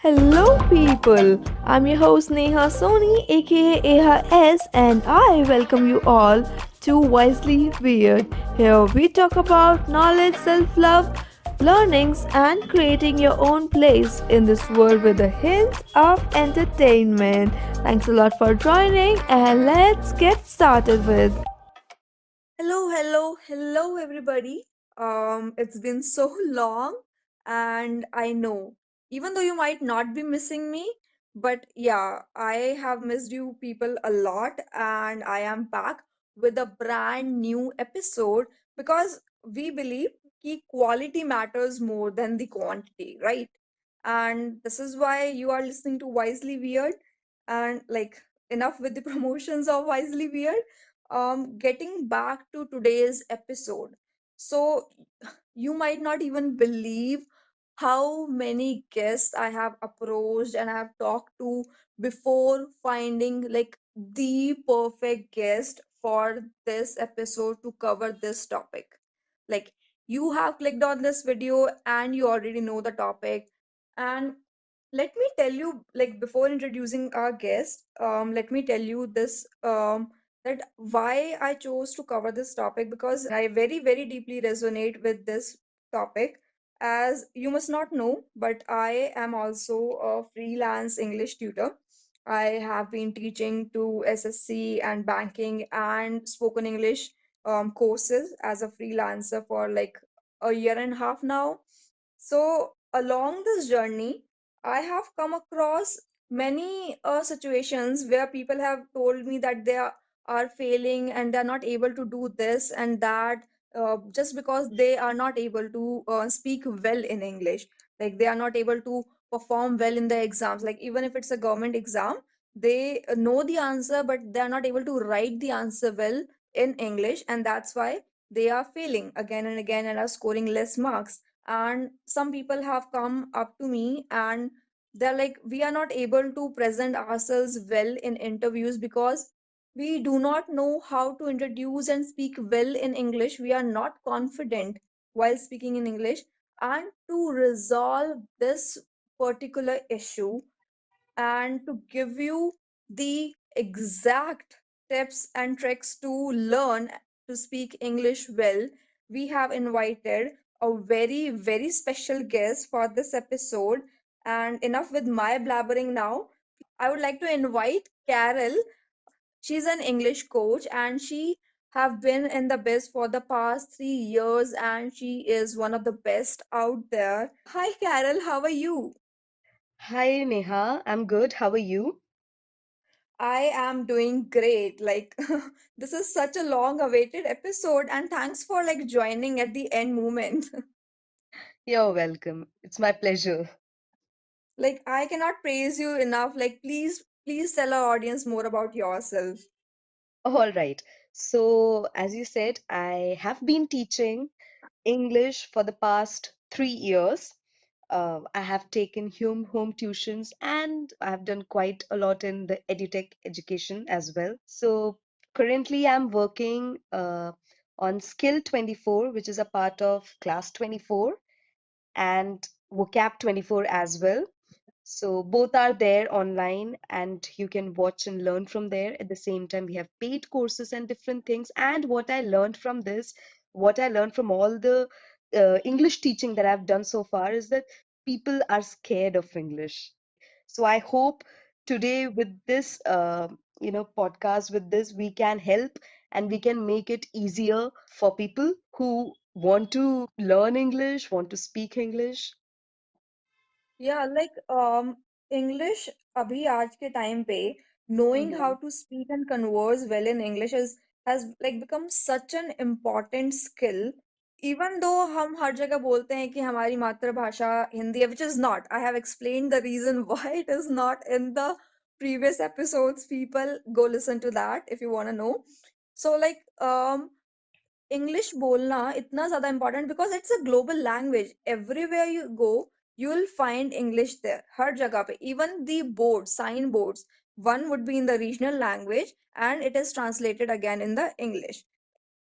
Hello, people. I'm your host Neha Soni, aka Eha S, and I welcome you all to Wisely Weird. Here we talk about knowledge, self love, learnings, and creating your own place in this world with a hint of entertainment. Thanks a lot for joining, and let's get started with. Hello, everybody. It's been so long, and I know, even though you might not be missing me, but yeah, I have missed you people a lot, and I am back with a brand new episode because we believe कि quality matters more than the quantity, right? And this is why you are listening to Wisely Weird, and like enough with the promotions of Wisely Weird. Getting back to today's episode. So, you might not even believe how many guests I have approached and I have talked to before finding like the perfect guest for this episode to cover this topic. Like, you have clicked on this video and you already know the topic. And let me tell you, like, before introducing our guest, let me tell you this. That why I chose to cover this topic because I very, very deeply resonate with this topic. As you must not know, but I am also a freelance English tutor. I have been teaching to SSC and banking and spoken English courses as a freelancer for like a year and a half now. So, along this journey, I have come across many situations where people have told me that are failing and they're not able to do this and that just because they are not able to speak well in English. Like they are not able to perform well in the exams. Like even if it's a government exam, they know the answer, but they are not able to write the answer well in English, and that's why they are failing again and again and are scoring less marks. And some people have come up to me and they're like, we are not able to present ourselves well in interviews because we do not know how to introduce and speak well in English. We are not confident while speaking in English. And to resolve this particular issue and to give you the exact tips and tricks to learn to speak English well, we have invited a very, very special guest for this episode. And enough with my blabbering now. I would like to invite Carol. She's an English coach and she have been in the biz for the past 3 years and she is one of the best out there. Hi Carol, how are you? Hi Neha, I'm good. How are you? I am doing great. Like this is such a long awaited episode and thanks for like joining at the end moment. You're welcome. It's my pleasure. Like I cannot praise you enough. Like please tell our audience more about yourself. All right. So, as you said, I have been teaching English for the past 3 years. I have taken home tuitions and I have done quite a lot in the edutech education as well. So, currently I'm working on Skill 24, which is a part of Class 24, and Vocab 24 as well. So both are there online and you can watch and learn from there. At the same time, we have paid courses and different things. And what I learned from this, what I learned from all the English teaching that I've done so far is that people are scared of English. So I hope today with this, podcast, with this, we can help and we can make it easier for people who want to learn English, want to speak English. Yeah, like English अभी आज के time पे knowing how Mhm. to speak and converse well in English is has like become such an important skill. Even though हम हर जगह बोलते हैं कि हमारी मातृभाषा हिंदी है, which is not. I have explained the reason why it is not in the previous episodes. People go listen to that if you want to know. So like English बोलना इतना ज़्यादा important because it's a global language everywhere you go you will find English there हर जगह पे even the board sign boards one would be in the regional language and it is translated again in the English.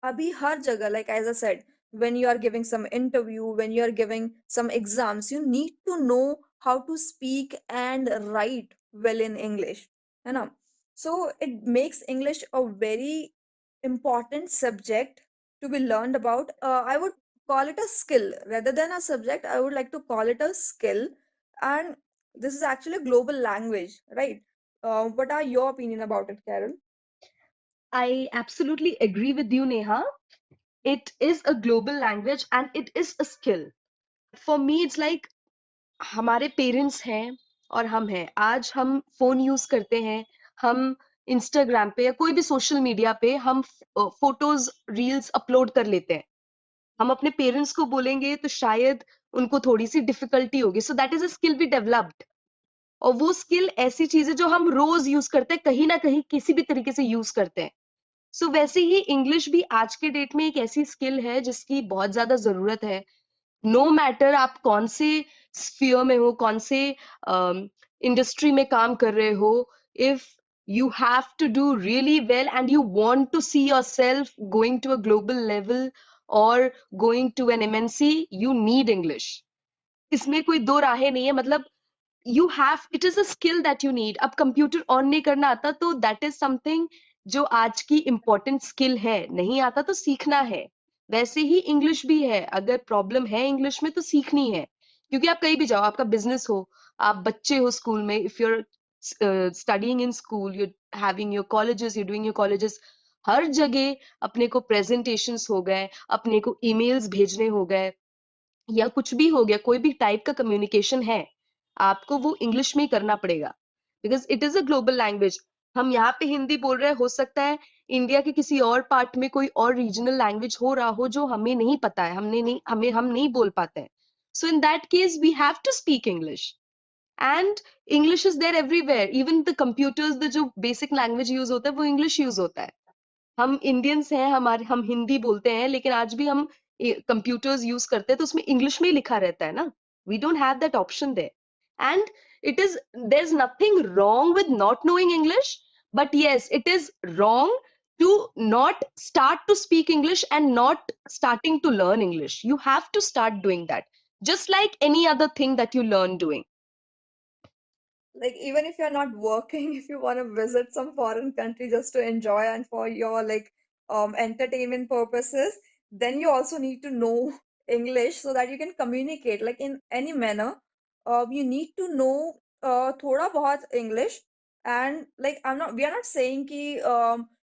अभी हर जगह like as I said when you are giving some interview when you are giving some exams you need to know how to speak and write well in English, है ना? So it makes English a very important subject to be learned about. I would call it a skill rather than a subject. I would like to call it a skill, and this is actually a global language, right? What are your opinion about it, Carol? I absolutely agree with you, Neha. It is a global language and it is a skill. For me, it's like हमारे parents हैं और हम हैं। आज हम phone use करते हैं, हम इंस्टाग्राम पे या कोई भी सोशल मीडिया पे हम फोटोज रील्स अपलोड कर लेते हैं। हम अपने पेरेंट्स को बोलेंगे तो शायद उनको थोड़ी सी डिफिकल्टी होगी, सो that is a skill be developed. और वो स्किल ऐसी चीज है जो हम रोज यूज करते हैं, कहीं ना कहीं किसी भी तरीके से यूज करते हैं। सो वैसे ही इंग्लिश भी आज के डेट में एक ऐसी स्किल है जिसकी बहुत ज्यादा जरूरत है। नो मैटर आप कौन से स्फीयर में हो, कौन से इंडस्ट्री में काम कर रहे हो, if you have to do really well and you want to see yourself going to a global level or going to an MNC, you need English. इसमें कोई दो राहें नहीं है। मतलब you have, it is a skill that you need. अब computer on नहीं करना आता तो दैट इज समथिंग जो आज की इंपॉर्टेंट स्किल है। नहीं आता तो सीखना है। वैसे ही इंग्लिश भी है, अगर प्रॉब्लम है इंग्लिश में तो सीखनी है। क्योंकि आप कहीं भी जाओ, आपका बिजनेस हो, आप बच्चे हो स्कूल में, if you're studying in school, you having your colleges, you doing your colleges, हर जगह अपने को प्रेजेंटेशंस हो गए, अपने को ईमेल्स भेजने हो गए, या कुछ भी हो गया, कोई भी टाइप का कम्युनिकेशन है, आपको वो इंग्लिश में ही करना पड़ेगा, because it is a global language. हम यहाँ पे हिंदी बोल रहे हैं, हो सकता है इंडिया के किसी और पार्ट में कोई और रीजनल लैंग्वेज हो रहा हो जो हमें नहीं पता है, हम नहीं बोल पाते हैं। So in that case we have to speak English. And English is there everywhere, even the computers, the जो बेसिक लैंग्वेज यूज होता है वो इंग्लिश यूज होता है। हम इंडियंस हैं, हमारे हम हिंदी बोलते हैं, लेकिन आज भी हम कंप्यूटर्स यूज करते हैं तो उसमें इंग्लिश में ही लिखा रहता है ना। We don't have that option there. And it is, there is nothing wrong with not knowing English, but yes it is wrong to not start to speak English and not starting to learn English. You have to start doing that, just like any other thing that you learn doing. Like even if you're not working, if you want to visit some foreign country just to enjoy and for your like entertainment purposes, then you also need to know English so that you can communicate like in any manner. You need to know thoda bahut English. And like I'm not we are not saying ki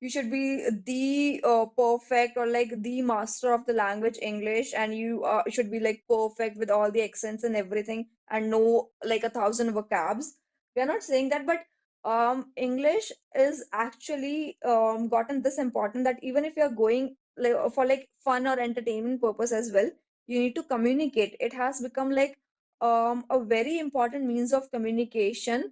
you should be the perfect or like the master of the language English, and you should be like perfect with all the accents and everything and know like 1,000 vocabs. We are not saying that, but English is actually gotten this important that even if you're going like for like fun or entertainment purpose as well, you need to communicate. It has become like a very important means of communication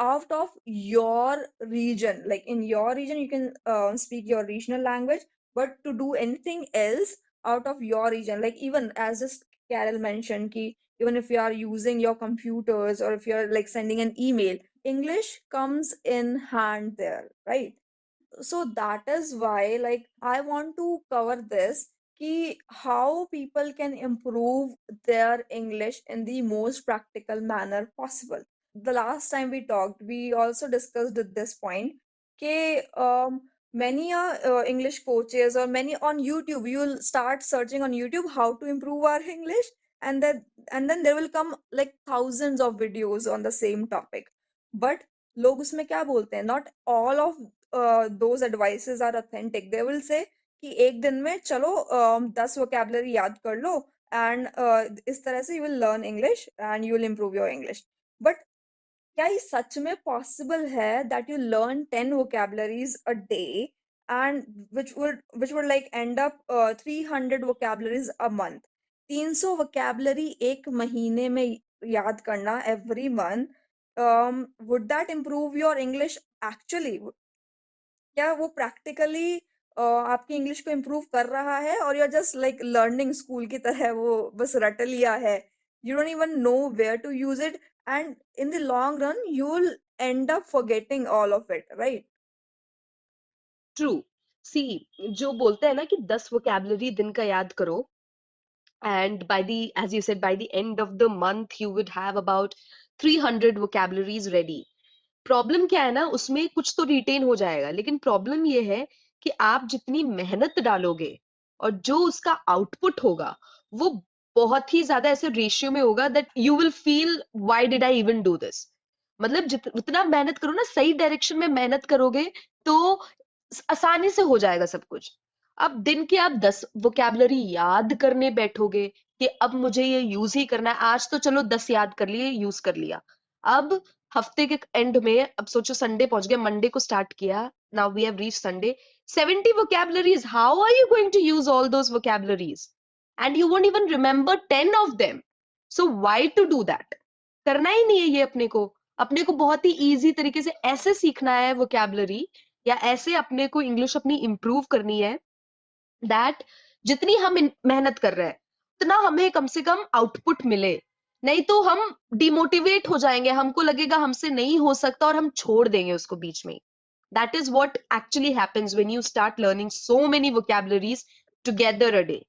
out of your region. Like in your region you can speak your regional language, but to do anything else out of your region, like even as just Carol mentioned ki, even if you are using your computers or if you're like sending an email, English comes in hand there, right? So that is why like I want to cover this ki how people can improve their English in the most practical manner possible. The last time we talked, we also discussed at this point okay, many English coaches or many on YouTube, you'll start searching on YouTube how to improve our English, and then there will come like thousands of videos on the same topic. But लोग उसमें क्या बोलते हैं, not all of those advices are authentic. They will say कि एक दिन में चलो 10 vocabulary याद कर लो, and इस तरह से you will learn English and you will improve your English. But क्या ये सच में पॉसिबल है that you learn 10 vocabularies a day, and which would like end up 300 vocabularies a month? 300 vocabulary एक महीने में याद करना every month, would that improve your English actually? क्या वो प्रैक्टिकली आपकी इंग्लिश को इम्प्रूव कर रहा है, और you are just like learning school की तरह वो बस रट लिया है? You don't even know where to use it, and in the long run you will end up forgetting all of it, right? True. See, जो बोलते हैं ना कि 10 वोकैबुलरी दिन का याद करो, and by the, as you said, by the end of the month you would have about 300 vocabularies ready. Problem क्या है ना, उसमें कुछ तो रिटेन हो जाएगा, लेकिन प्रॉब्लम ये है कि आप जितनी मेहनत डालोगे और जो उसका आउटपुट होगा वो बहुत ही ज्यादा ऐसे रेशियो में होगा that you will feel why did I even do this. मतलब जितना मेहनत करो ना, सही डायरेक्शन में मेहनत करोगे तो आसानी से हो जाएगा सब कुछ। अब दिन के आप 10 वोकैबुलरी याद करने बैठोगे कि अब मुझे ये यूज ही करना है, आज तो चलो 10 याद कर लिए, यूज कर लिया। अब हफ्ते के एंड में, अब सोचो संडे पहुंच गया, मंडे को स्टार्ट किया, now we have reach Sunday, 70 vocabularies, how are you going to use all those vocabularies and you won't even remember 10 of them? So why to do that? करना ही नहीं है ये अपने को। अपने को बहुत ही इजी तरीके से ऐसे सीखना है vocabulary, या ऐसे अपने को इंग्लिश अपनी इंप्रूव करनी है दैट जितनी हम मेहनत कर रहे हैं उतना हमें कम से कम आउटपुट मिले। नहीं तो हम डिमोटिवेट हो जाएंगे, हमको लगेगा हमसे नहीं हो सकता और हम छोड़ देंगे उसको बीच में। That is what actually happens when you start learning so many vocabularies together a day.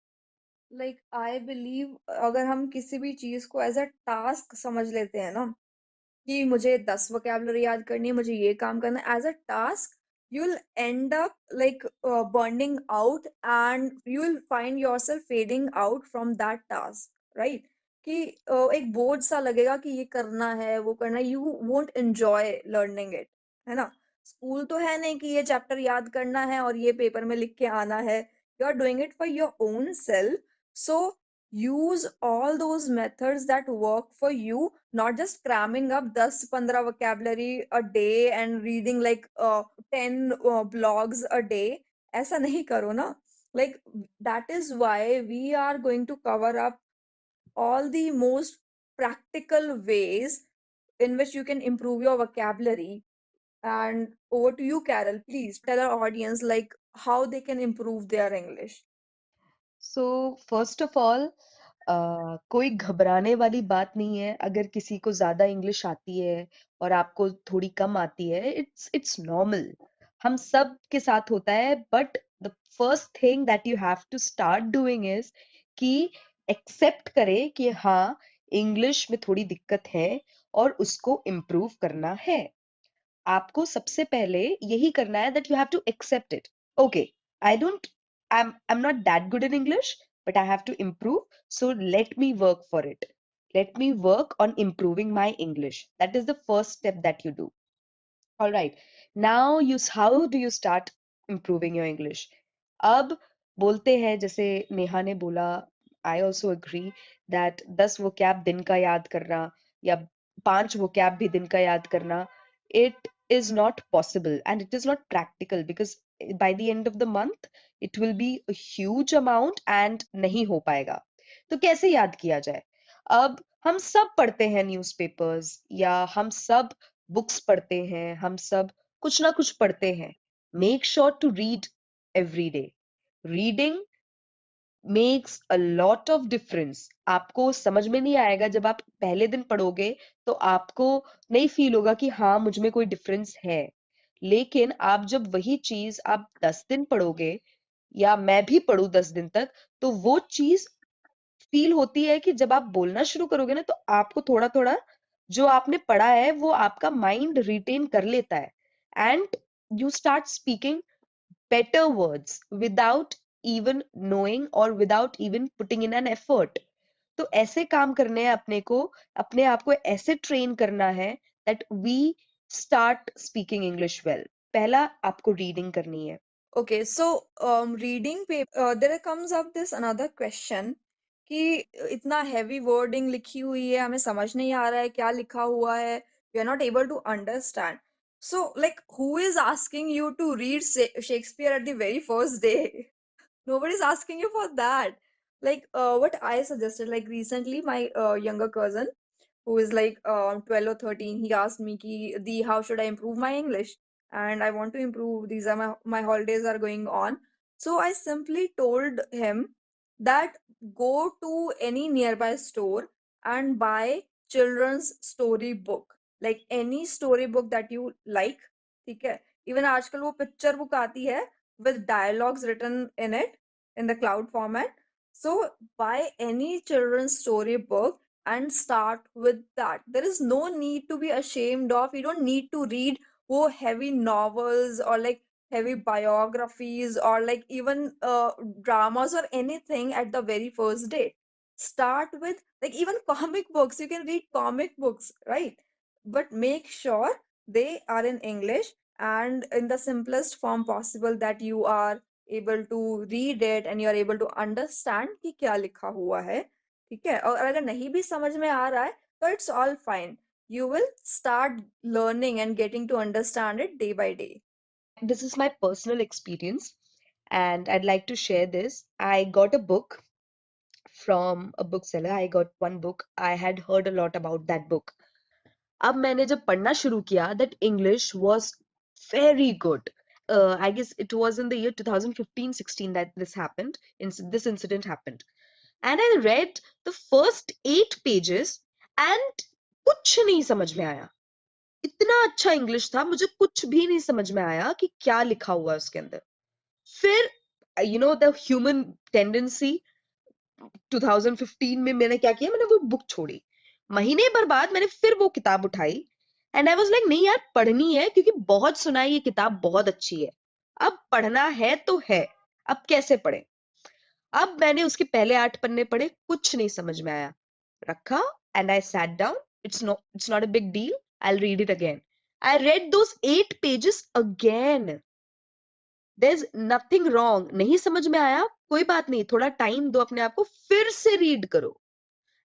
Like I believe अगर हम किसी भी चीज को एज अ टास्क समझ लेते हैं ना, कि मुझे 10 वोकैबुलरी याद करनी है, मुझे ये काम करना है as a task, you will end up like burning out and you will find yourself fading out from that task, right? कि एक बोझ सा लगेगा कि ये करना है, वो करना है, you won't enjoy learning it, है ना? स्कूल तो है नहीं कि ये चैप्टर याद करना है और ये पेपर में लिख के आना है। You are doing it for your own self, so use all those methods that work for you, not just cramming up 10-15 vocabulary a day and reading like 10 blogs a day. ऐसा नहीं करो ना। Like that is why we are going to cover up all the most practical ways in which you can improve your vocabulary. And over to you, Carol. Please tell our audience like how they can improve their English. So first of all, कोई घबराने वाली बात नहीं है अगर किसी को ज्यादा इंग्लिश आती है और आपको थोड़ी कम आती है। इट्स नॉर्मल, हम सब के साथ होता है। But the first thing that you have to start doing is कि एक्सेप्ट करें कि हाँ, इंग्लिश में थोड़ी दिक्कत है और उसको इम्प्रूव करना है। आपको सबसे पहले यही करना है that you have to accept it. Okay, I don't I'm not that good in English, but I have to improve, so let me work for it. Let me work on improving my English. That is the first step that you do. All right. Now how do you start improving your English? अब बोलते हैं, जैसे नेहा ने बोला, I also agree that 10 vocab दिन का याद करना या 5 vocab भी दिन का याद करना, it is not possible and it is not practical because by the end of the month it will be a huge amount and नहीं हो पाएगा। तो कैसे याद किया जाए? अब हम सब पढ़ते हैं न्यूज़पेपर्स, या हम सब बुक्स पढ़ते हैं, हम सब कुछ ना कुछ पढ़ते हैं। Make sure to read every day. Reading makes a lot of difference. आपको समझ में नहीं आएगा, जब आप पहले दिन पढ़ोगे तो आपको नहीं फील होगा कि हाँ, मुझ में कोई डिफरेंस है। लेकिन आप जब वही चीज आप 10 दिन पढ़ोगे, या मैं भी पढ़ूं 10 दिन तक, तो वो चीज फील होती है कि जब आप बोलना शुरू करोगे ना, तो आपको थोड़ा थोड़ा जो आपने पढ़ा है वो आपका माइंड रिटेन कर लेता है, and you start speaking better words without even knowing or without even putting in an effort. तो ऐसे काम करने हैं अपने को, अपने आप को ऐसे ट्रेन करना है that we start speaking English well. पहला आपको रीडिंग करनी है। Okay, so reading paper, there comes up this another question कि इतना heavy wording लिखी हुई है, हमें समझ नहीं आ रहा है क्या लिखा हुआ है, we are not able to understand. So, like, who is asking you to read Shakespeare at the very first day? Nobody's asking you for that. Like, what I suggested, like, recently, my younger cousin, who is like 12 or 13, he asked me ki, the how should I improve my English? And I want to improve. These are my holidays are going on. So I simply told him that go to any nearby store and buy children's story book. Like any story book that you like. ठीक है? Even आजकल वो picture book आती है with dialogues written in it in the cloud format. So buy any children's story book and start with that. There is no need to be ashamed of. You don't need to read heavy novels or like heavy biographies or like even dramas or anything at the very first day. Start with like even comic books. You can read comic books, right? But make sure they are in English and in the simplest form possible, that you are able to read it and you are able to understand कि क्या लिखा हुआ है. ठीक है, और अगर नहीं भी समझ में आ रहा है तो it's all fine. You will start learning and getting to understand it day by day. This is my personal experience, and I'd like to share this. I got a book from a bookseller. I got one book. I had heard a lot about that book. अब मैंने जब पढ़ना शुरू किया, that English was very good. I guess it was in the year 2015-16 that this happened. This incident happened. And I read the first 8 pages and कुछ नहीं समझ में आया. इतना अच्छा इंग्लिश था, मुझे कुछ भी नहीं समझ में आया कि क्या लिखा हुआ है उसके अंदर. फिर द ह्यूमन टेंडेंसी, 2015 में मैंने क्या किया, मैंने वो बुक छोड़ी. महीने भर बाद मैंने फिर वो किताब उठाई एंड आई वाज लाइक नहीं यार, पढ़नी है क्योंकि बहुत सुना है ये किताब बहुत अच्छी है. अब पढ़ना है तो है, अब कैसे पढ़े. अब मैंने उसके पहले 8 पन्ने पढ़े, कुछ नहीं समझ में आया. रखा and I sat down. It's not a big deal, I will read it again. I read those 8 pages again. there's nothing wrong. नहीं समझ में आया, कोई बात नहीं, थोड़ा टाइम दो अपने आप को, फिर से रीड करो.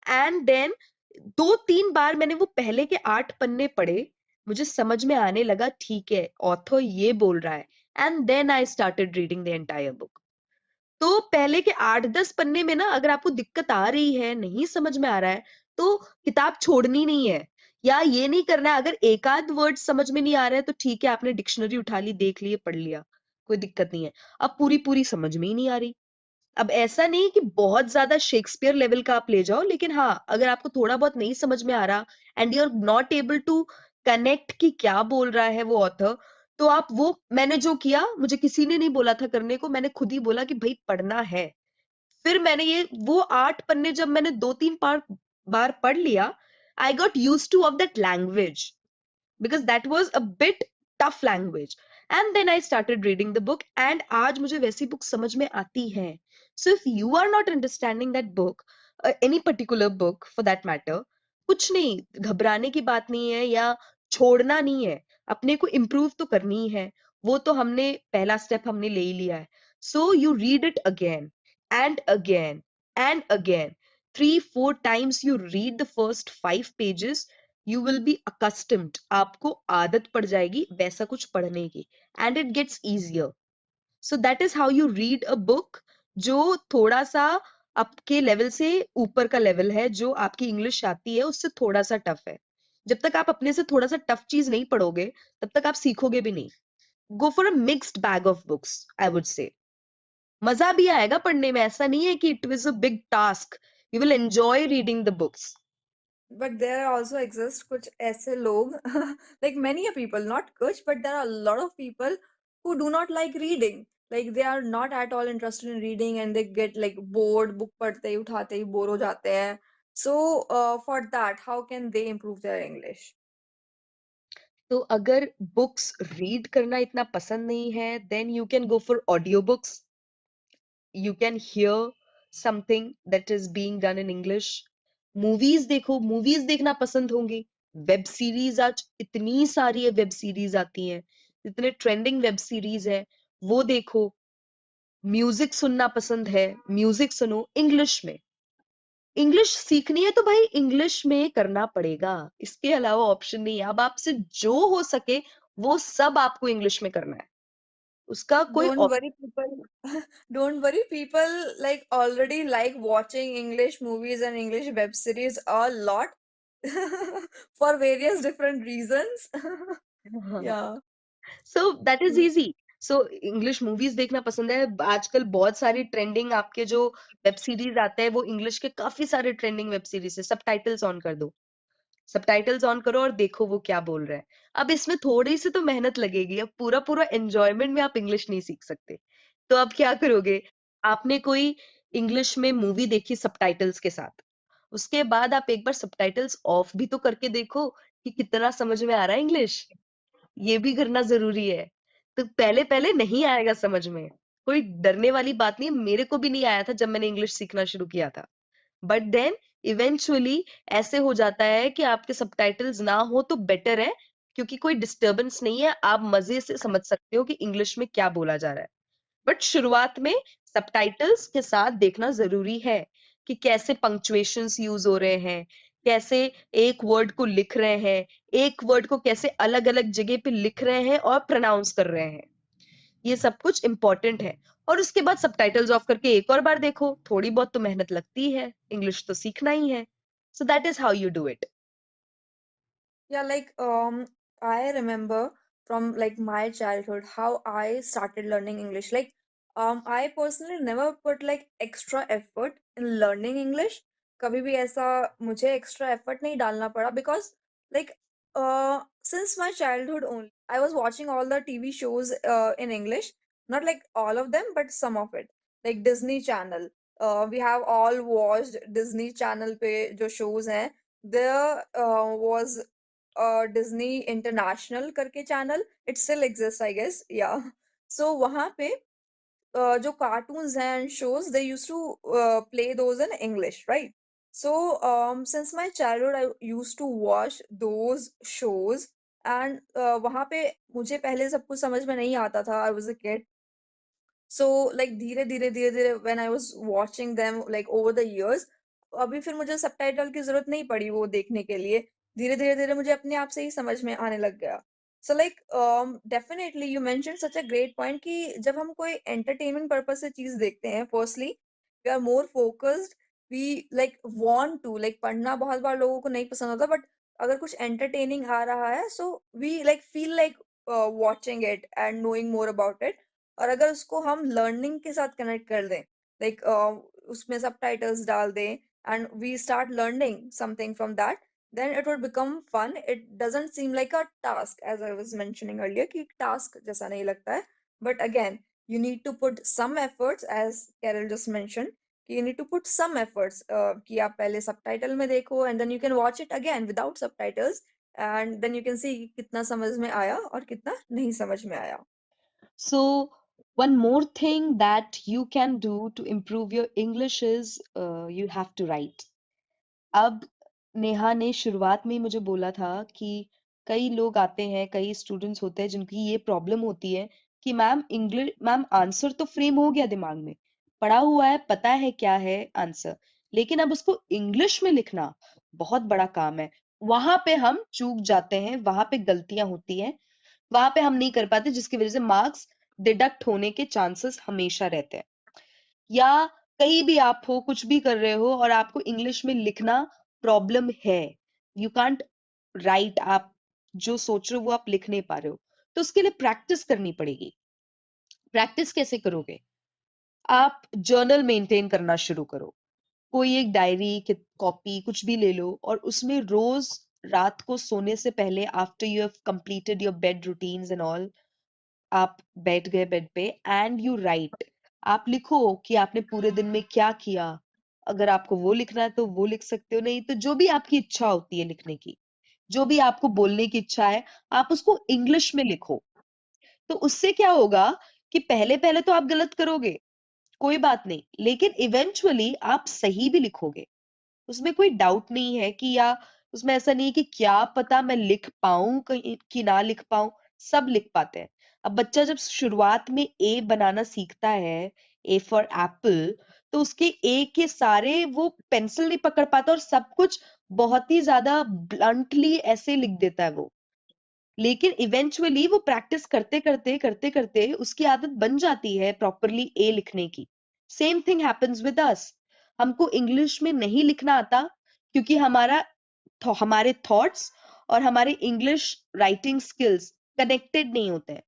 एंड देन 2-3 बार मैंने वो पहले के 8 पन्ने पढ़े, मुझे समझ में आने लगा ठीक है ऑथर ये बोल रहा है. And then I started reading the entire book. तो पहले के 8-10 पन्ने में ना अगर आपको दिक्कत आ रही है, नहीं समझ में आ रहा है, तो किताब छोड़नी नहीं है. या ये नहीं करना है, अगर एक आध वर्ड समझ में नहीं आ रहा है तो ठीक है, आपने डिक्शनरी उठा ली, देख लिए, पढ़ लिया, कोई दिक्कत नहीं है. अब पूरी पूरी समझ में ही नहीं आ रही. अब ऐसा नहीं कि बहुत ज्यादा शेक्सपियर लेवल का आप ले जाओ, लेकिन हाँ, अगर आपको थोड़ा बहुत नहीं समझ में आ रहा and you are not able to connect कि क्या बोल रहा है वो ऑथर, तो आप वो, मैंने जो किया, मुझे किसी ने नहीं बोला था करने को, मैंने खुद ही बोला कि भाई पढ़ना है. फिर मैंने ये वो 8 पन्ने जब मैंने 2-3 बार पढ़ लिया, I got use two of that language because that was a bit tough language. And then I started reading the book and आज मुझे वैसी बुक समझ में आती हैं. So if you are not understanding that book, any particular book for that matter, कुछ नहीं, घबराने की बात नहीं है या छोड़ना नहीं है. अपने को improve तो करनी ही है. वो तो हमने पहला स्टेप हमने ले ही लिया है. So you read it again and again and again. 3-4 times you read the first 5 pages, you will be accustomed. आपको आदत पड़ जाएगी वैसा कुछ पढ़ने की, and it gets easier. So that is how you read a book जो थोड़ा सा आपके लेवल से ऊपर का लेवल है, जो आपकी इंग्लिश आती है उससे थोड़ा सा टफ है. जब तक आप अपने से थोड़ा सा टफ चीज नहीं पढ़ोगे, तब तक आप सीखोगे भी नहीं. Go for a mixed bag of books, I would say. मजा भी आएगा पढ़ने में, ऐसा नहीं है कि it was a big task. You will enjoy reading the books. But there also exist कुछ ऐसे लोग like many a people, not kuch, but there are a lot of people who do not like reading. Like they are not at all interested in reading and they get like bored, book पढ़ते ही उठाते ही bore हो जाते हैं. So for that, how can they improve their English? तो अगर books read करना इतना पसंद नहीं है, then you can go for audio books. You can hear something that is being done in English. Movies देखो, मूवीज देखना पसंद होंगी. वेब सीरीज आज इतनी सारी है, वेब सीरीज आती हैं, इतने ट्रेंडिंग वेब सीरीज है, वो देखो. म्यूजिक सुनना पसंद है, म्यूजिक सुनो इंग्लिश में. इंग्लिश सीखनी है तो भाई इंग्लिश में करना पड़ेगा, इसके अलावा ऑप्शन नहीं है. अब आपसे जो हो सके वो सब आपको इंग्लिश में करना है, उसका कोई Don't worry, people. Don't worry, people like already like watching English movies and English web series a lot for various different reasons. Option. Yeah. So that is easy. So English movies देखना पसंद है. आजकल बहुत सारी trending आपके जो web series आते हैं, वो इंग्लिश के काफी सारे ट्रेंडिंग वेब सीरीज है. सबटाइटल्स ऑन कर दो, सबटाइटल्स ऑन करो और देखो वो क्या बोल रहा है. अब इसमें थोड़ी सी तो मेहनत लगेगी, अब पूरा पूरा एंजॉयमेंट में आप इंग्लिश नहीं सीख सकते. तो अब क्या करोगे, आपने कोई इंग्लिश में मूवी देखी सबटाइटल्स के साथ, उसके बाद आप एक बार सबटाइटल्स ऑफ भी तो करके देखो कि कितना समझ में आ रहा है इंग्लिश। ये भी करना ज़रूरी है। तो पहले-पहले नहीं आएगा समझ में। कोई डरने वाली बात नहीं है, मेरे को भी नहीं आया था जब मैंने इंग्लिश सीखना शुरू किया था। बट देन इवेंचुअली ऐसे हो जाता है कि आपके सबटाइटल्स ना हो तो बेटर है, क्योंकि कोई डिस्टर्बेंस नहीं है, आप मज़े से समझ सकते हो कि इंग्लिश में क्या बोला जा रहा है। बट शुरुआत में सबटाइटल्स के साथ देखना ज़रूरी है कि कैसे पंक्चुएशंस यूज़ हो रहे हैं, कैसे एक वर्ड को लिख रहे हैं, एक वर्ड को कैसे अलग-अलग जगह पे लिख रहे हैं और प्रोनाउंस कर रहे हैं। ये सब कुछ इम्पोर्टेंट है। और उसके बाद सबटाइटल्स ऑफ करके एक और बार देखो, थोड़ी बहुत तो मेहनत लगती है, इंग्लिश तो सीखना ही है। So that is how you do it. Yeah, like I remember from like my childhood how I started learning English. Like I personally never put like extra effort in learning English. कभी भी ऐसा मुझे extra effort नहीं डालना पड़ा because like since my childhood only I was watching all the TV shows in English. Not like all of them, but some of it. Like Disney Channel. We have all watched Disney Channel पे जो shows हैं. There was Disney International करके चैनल, it still exist I guess, या so वहाँ पे जो cartoons हैं and shows they used to play those in English, right? So since my childhood I used to watch those shows and वहाँ पे मुझे पहले सब कुछ समझ में नहीं आता था, I was a kid. So like धीरे-धीरे when I was watching them like over the years, अभी फिर मुझे सबटाइटल की ज़रूरत नहीं पड़ी वो देखने के लिए। धीरे-धीरे मुझे अपने आप से ही समझ में आने लग गया। So like definitely you mentioned such a great point कि जब हम कोई एंटरटेनमेंट पर्पज़ से चीज़ देखते हैं, firstly we are more focused, we like want to like पढ़ना बहुत बार लोगों को नहीं पसंद होता, बट अगर कुछ एंटरटेनिंग आ रहा है so we like feel like watching it and knowing more about it. और अगर उसको हम लर्निंग के साथ कनेक्ट कर दें, लाइक उसमें सबटाइटल्स डाल दें and we start learning something from that, then it would become fun. It doesn't seem like a task, as I was mentioning earlier, कि task जैसा नहीं लगता है. But again, you need to put some efforts, as Carol just mentioned, कि you need to put some efforts, कि आप पहले subtitle में देखो and then you can watch it again without subtitles and then you can see कि कितना समझ में आया और कितना नहीं समझ में आया. So, one more thing that you can do to improve your English is you have to write. अब नेहा ने शुरुआत में ही मुझे बोला था कि कई लोग आते हैं, कई स्टूडेंट्स होते हैं जिनकी ये प्रॉब्लम होती है कि मैम आंसर तो फ्रेम हो गया दिमाग में, पढ़ा हुआ है, पता है क्या है आंसर, लेकिन अब उसको इंग्लिश में लिखना बहुत बड़ा काम है। वहां पे हम चूक जाते हैं, वहां पे गलतियां होती हैं, वहां पे हम नहीं कर पाते, जिसकी वजह से मार्क्स डिडक्ट होने के चांसेस हमेशा रहते हैं। या कहीं भी आप हो, कुछ भी कर रहे हो और आपको इंग्लिश में लिखना प्रॉब्लम है, यू कांट राइट, आप जो सोच रहे हो वो आप लिख नहीं पा रहे हो, तो उसके लिए प्रैक्टिस करनी पड़ेगी। प्रैक्टिस कैसे करोगे? आप जर्नल मेंटेन करना शुरू करो। कोई एक डायरी, कॉपी कुछ भी ले लो और उसमें रोज रात को सोने से पहले, after you have completed your bed routines and all, आप बैठ गए बेड पे एंड यू राइट, आप लिखो कि आपने पूरे दिन में क्या किया। अगर आपको वो लिखना है तो वो लिख सकते हो, नहीं तो जो भी आपकी इच्छा होती है लिखने की, जो भी आपको बोलने की इच्छा है, आप उसको इंग्लिश में लिखो। तो उससे क्या होगा कि पहले पहले तो आप गलत करोगे, कोई बात नहीं, लेकिन इवेंचुअली आप सही भी लिखोगे, उसमें कोई डाउट नहीं है कि, या उसमें ऐसा नहीं है कि क्या पता मैं लिख पाऊं कहीं कि ना लिख पाऊं, सब लिख पाते हैं। अब बच्चा जब शुरुआत में ए बनाना सीखता है, ए फॉर एप्पल, तो उसके ए के सारे वो पेंसिल नहीं पकड़ पाता और सब कुछ बहुत ही ज्यादा ब्लंटली ऐसे लिख देता है वो। लेकिन इवेंचुअली वो प्रैक्टिस करते करते उसकी आदत बन जाती है प्रॉपरली ए लिखने की। Same thing happens with us. हमको इंग्लिश में नहीं लिखना आता क्योंकि हमारे थॉट्स और हमारे इंग्लिश राइटिंग स्किल्स कनेक्टेड नहीं होते हैं।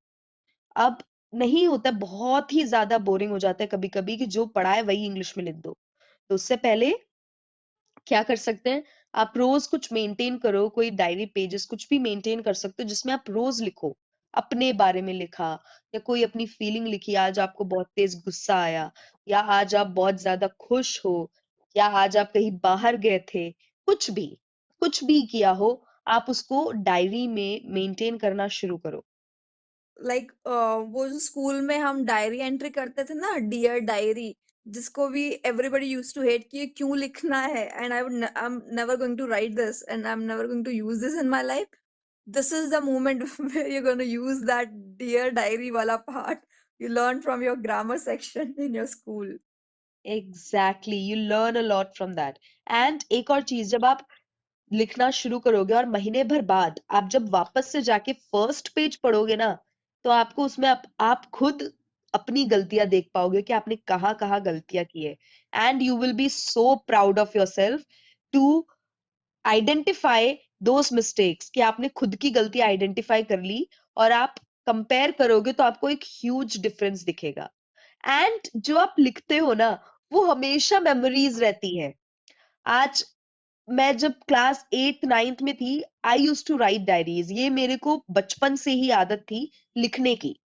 अब नहीं होता, बहुत ही ज्यादा बोरिंग हो जाता है कभी कभी कि जो पढ़ा है वही इंग्लिश में लिख दो। तो उससे पहले क्या कर सकते हैं, आप रोज कुछ मेंटेन करो, कोई डायरी पेजेस कुछ भी मेंटेन कर सकते हो जिसमें आप रोज लिखो, अपने बारे में लिखा, या कोई अपनी फीलिंग लिखी, आज आपको बहुत तेज गुस्सा आया या आज आप बहुत ज्यादा खुश हो, या आज आप कहीं बाहर गए थे, कुछ भी किया हो, आप उसको डायरी में मेंटेन करना शुरू करो। लाइक वो जो स्कूल में हम डायरी एंट्री करते थे ना, डियर डायरी, जिसको भी एवरीबॉडी यूज्ड टू हेट कि ये क्यों लिखना है, and I am never going to write this and I am never going to use this in my life. This is the moment where you're going to use that dear diary wala part you learned from your grammar section in your school. Exactly, you learn a lot from that. And एक और चीज, जब आप लिखना शुरू करोगे और महीने भर बाद आप जब वापस से जाके फर्स्ट पेज पढ़ोगे ना, तो आपको उसमें आप खुद अपनी गलतियां देख पाओगे कि आपने कहाँ कहाँ गलतियां की है। And you will be so proud of your self to identify those mistakes, कि आपने खुद की गलती आइडेंटिफाई कर ली, और आप कंपेयर करोगे तो आपको एक ह्यूज डिफरेंस दिखेगा। एंड जो आप लिखते हो ना, वो हमेशा मेमोरीज रहती है। आज मैं जब क्लास 8 9th में थी, आई यूज टू राइट डायरीज। ये मेरे को बचपन से ही आदत थी लिखने की।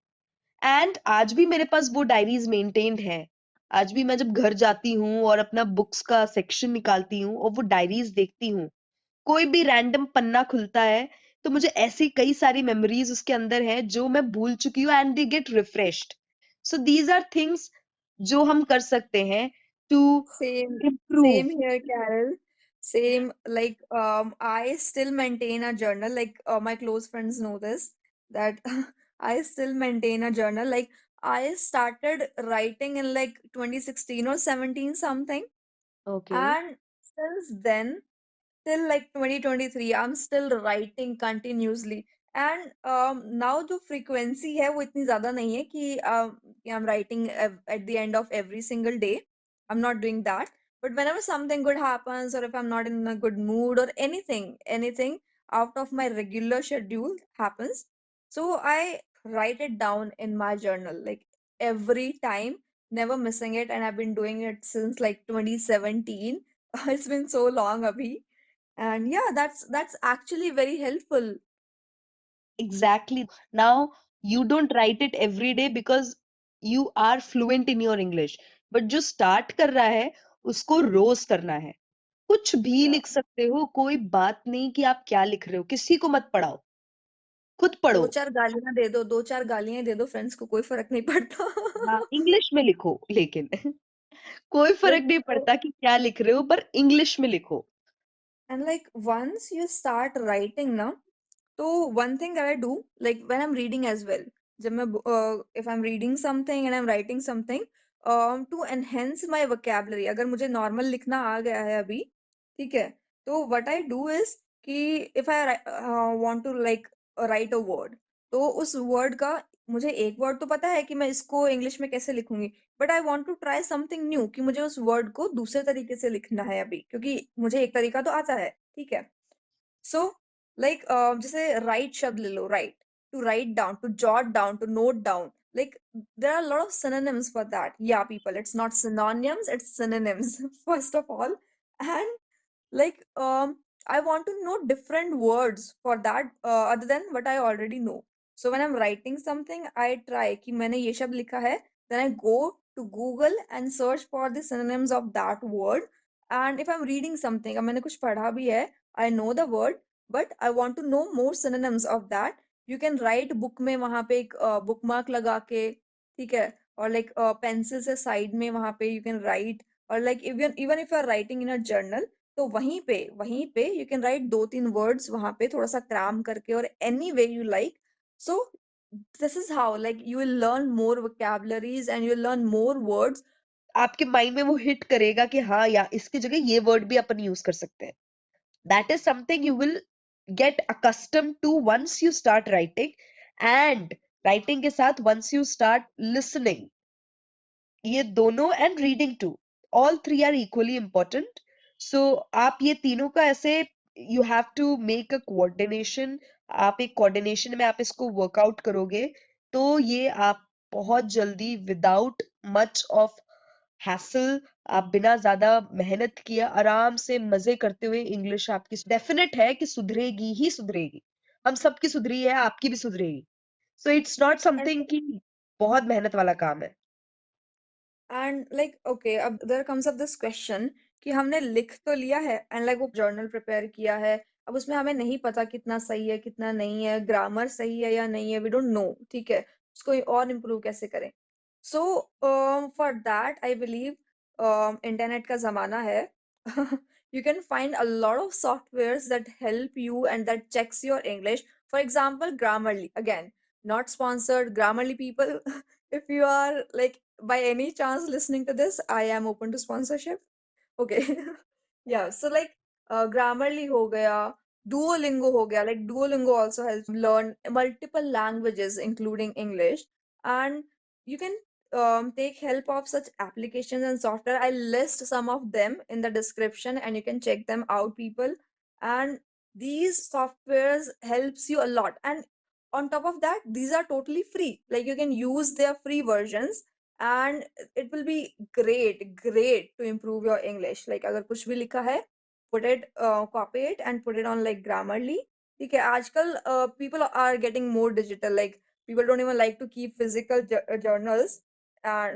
एंड आज भी मेरे पास वो डायरीज मेंटेन्ड है। आज भी मैं जब घर जाती हूँ और अपना बुक्स का सेक्शन निकालती हूँ और वो डायरीज देखती हूँ, कोई भी रैंडम पन्ना खुलता है, तो मुझे ऐसी कई सारी मेमोरीज उसके अंदर हैं जो मैं भूल चुकी हूँ, and they get refreshed. So these are things जो हम कर सकते हैं to Same, improve. same here, Carol. Same, like I still maintain a journal. Like my close friends know this, that I still maintain a journal. Like I started writing in like 2016 or 17 something, okay. and since then till like 2023 I'm still writing continuously. And now जो frequency है वो इतनी ज़्यादा नहीं है कि I'm writing at the end of every single day. I'm not doing that. But whenever something good happens, or if I'm not in a good mood, or anything out of my regular schedule happens, so I write it down in my journal, like every time, never missing it. And I've been doing it since like 2017. It's been so long, Abhi. And yeah, that's actually very helpful. Exactly. Now, you don't write it every day because you are fluent in your English. But जो start कर रहा है, उसको रोज करना है। कुछ भी Yeah. लिख सकते हो, कोई बात नहीं कि आप क्या लिख रहे हो, किसी को मत पढ़ाओ, खुद पढ़ो। 2-4 गालियाँ दे दो, 2-4 गालियाँ दे दो फ्रेंड्स को, कोई फ़र्क नहीं पड़ता। हाँ, इंग्लिश में लिखो लेकिन कोई फर्क Like, नहीं पड़ता कि क्या लिख रहे हो, पर इंग्लिश में लिखो। and like once you start writing ना, तो one thing that I do, like when I'm reading as well, जब मैं if I'm reading something and I'm writing something, to enhance my vocabulary, अगर मुझे normal लिखना आ गया है अभी, ठीक है, तो what I do is कि if I want to like write a word, तो उस word का मुझे एक word तो पता है कि मैं इसको इंग्लिश में कैसे लिखूंगी, but I want to try something new, कि मुझे उस वर्ड को दूसरे तरीके से लिखना है अभी, क्योंकि मुझे एक तरीका तो आता है, ठीक है। सो लाइक जैसे राइट शब्द ले लो, write, to write down, to jot down, to note down, like there are a lot of synonyms for that. Yeah, people, it's not synonyms, it's synonyms first of all. And like I want to know different words for that, other than what I already know. So when I'm writing something, I try कि मैंने ये शब्द लिखा है, then I go to Google and search for the synonyms of that word. And if I'm reading something, अब मैंने कुछ पढ़ा भी है, I know the word, but I want to know more synonyms of that. You can write book में वहाँ पे एक bookmark लगा के, ठीक है, और like पेंसिल से साइड में वहाँ पे you can write, और like even if you are writing in a journal, तो वहीं पे यू कैन राइट 2-3 वर्ड्स वहां पे थोड़ा सा क्रैम करके, और any way you like. So this is how like you will learn more vocabularies and you will learn more words. आपके माइंड में वो हिट करेगा कि हाँ या इसकी जगह ये वर्ड भी अपन यूज कर सकते हैं। That is something you will get accustomed to once you start writing, and writing के साथ once you start listening, ये दोनों, and reading too, all three are equally important. So आप ये तीनों का ऐसे, you have to make a coordination. आप एक कोऑर्डिनेशन में आप इसको वर्कआउट करोगे, तो ये आप बहुत जल्दी विदाउट मच ऑफ हैसल, आप बिना ज्यादा मेहनत किए आराम से मजे करते हुए इंग्लिश आपकी डेफिनेट है कि सुधरेगी ही सुधरेगी। हम सबकी सुधरी है, आपकी भी सुधरेगी। सो इट्स नॉट समथिंग कि बहुत मेहनत वाला काम है। And like, okay, अब there comes up this question कि हमने लिख तो लिया है एंड लाइक वो जर्नल प्रिपेयर किया है, अब उसमें हमें नहीं पता कितना सही है कितना नहीं है, ग्रामर सही है या नहीं है, वी डोंट नो, ठीक है, उसको और इम्प्रूव कैसे करें। So for that I believe internet का ज़माना है। You can find a lot of softwares that help you and that checks your English. For example, Grammarly. Again, not sponsored. Grammarly people, if you are like by any chance listening to this, I am open to sponsorship. Okay. Yeah. So like Grammarly ho gaya, Duolingo ho gaya. Like Duolingo also helps learn multiple languages, including English. And you can take help of such applications and software. I'll list some of them in the description and you can check them out, people. And these softwares helps you a lot. And on top of that, these are totally free. Like you can use their free versions and it will be great to improve your English. Like अगर कुछ भी लिखा है, put it, copy it and put it on like Grammarly. ठीक है, आजकल people are getting more digital. Like people don't even like to keep physical journals,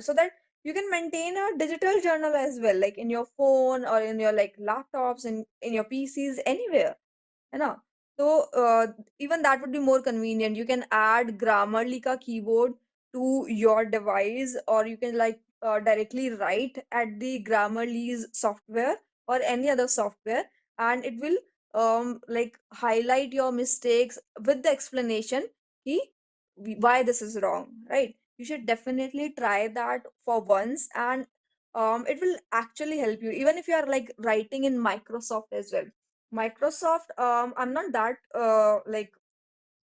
so that you can maintain a digital journal as well, like in your phone or in your like laptops and in your PCs, anywhere, है ना? तो even that would be more convenient. You can add Grammarly का keyboard to your device, or you can like directly write at the Grammarly's software or any other software, and it will like highlight your mistakes with the explanation ki why this is wrong, right? You should definitely try that for once, and it will actually help you even if you are like writing in Microsoft as well. Microsoft, I'm not that like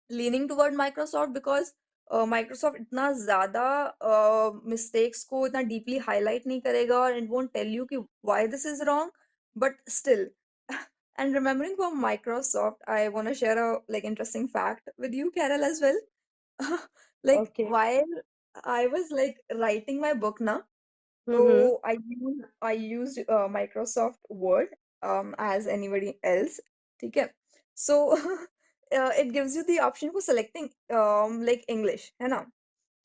leaning toward Microsoft because Microsoft इतना ज़्यादा mistakes को इतना deeply highlight नहीं करेगा और it won't tell you कि why this is wrong, but still. And remembering from Microsoft, I want to share a like interesting fact with you, Carol, as well. Like Okay. while I was like writing my book now, Mm-hmm. so I used Microsoft Word as anybody else. ठीक है? So it gives you the option for selecting like English, है ना?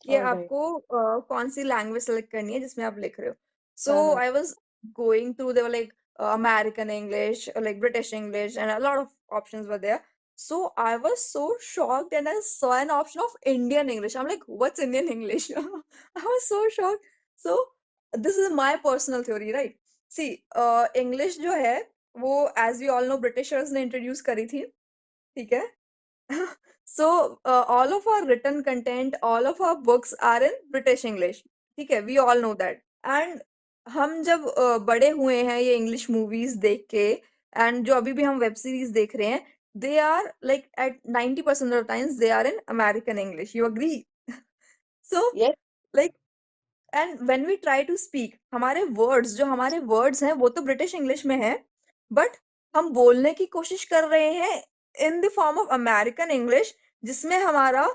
कि All right. आपको कौन सी language select करनी है जिसमें आप लिख रहे हो. So Uh-huh. I was going through, there were like American English, like British English and a lot of options were there. So I was so shocked and I saw an option of Indian English. I'm like, what's Indian English? I was so shocked. So this is my personal theory, right? See, English जो है वो as we all know Britishers ने introduce करी थी, ठीक है? So all of our written content, all of our books are in British English. ठीक है, we all know that. And हम जब बड़े हुए हैं ये इंग्लिश मूवीज देख के, एंड जो अभी भी हम वेब सीरीज देख रहे हैं, they are like at 90% of the times they are in American English. You agree? So Yes. like, and when we try to speak, हमारे वर्ड्स जो हमारे वर्ड्स हैं वो तो ब्रिटिश इंग्लिश में है, बट हम बोलने की कोशिश कर रहे हैं in the form of American English, जिसमें हमारा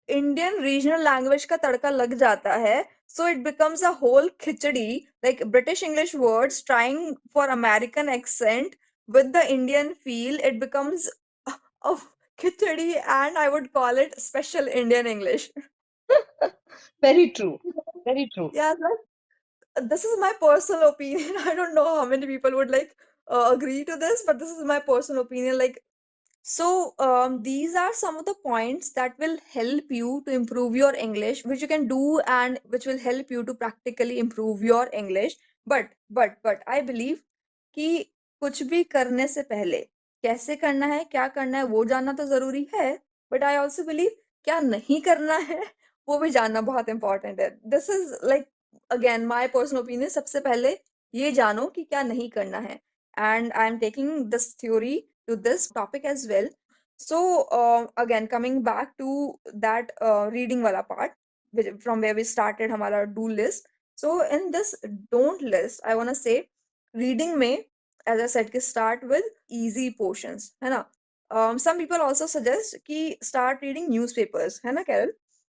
इंडियन रीजनल लैंग्वेज का तड़का लग जाता है. So it becomes a whole khichdi, like British English words trying for American accent with the Indian feel. It becomes a khichdi, and I would call it special Indian English. Very true. Very true. Yeah, this is my personal opinion. I don't know how many people would like agree to this, but this is my personal opinion. Like, so these are some of the points that will help you to improve your English, which you can do and which will help you to practically improve your English. But I believe कि कुछ भी करने से पहले कैसे करना है, क्या करना है, वो जानना तो जरूरी है. बट आई ऑल्सो बिलीव क्या नहीं करना है वो भी जानना बहुत इंपॉर्टेंट है. This is like again my personal opinion. सबसे पहले ये जानो कि क्या नहीं करना है, and I'm taking this theory to this topic as well. So again, coming back to that reading wala part, from where we started हमारा do list. So in this don't list, I want to say reading में, as I said, कि start with easy portions, है ना? Some people also suggest कि start reading newspapers, है ना, Carol?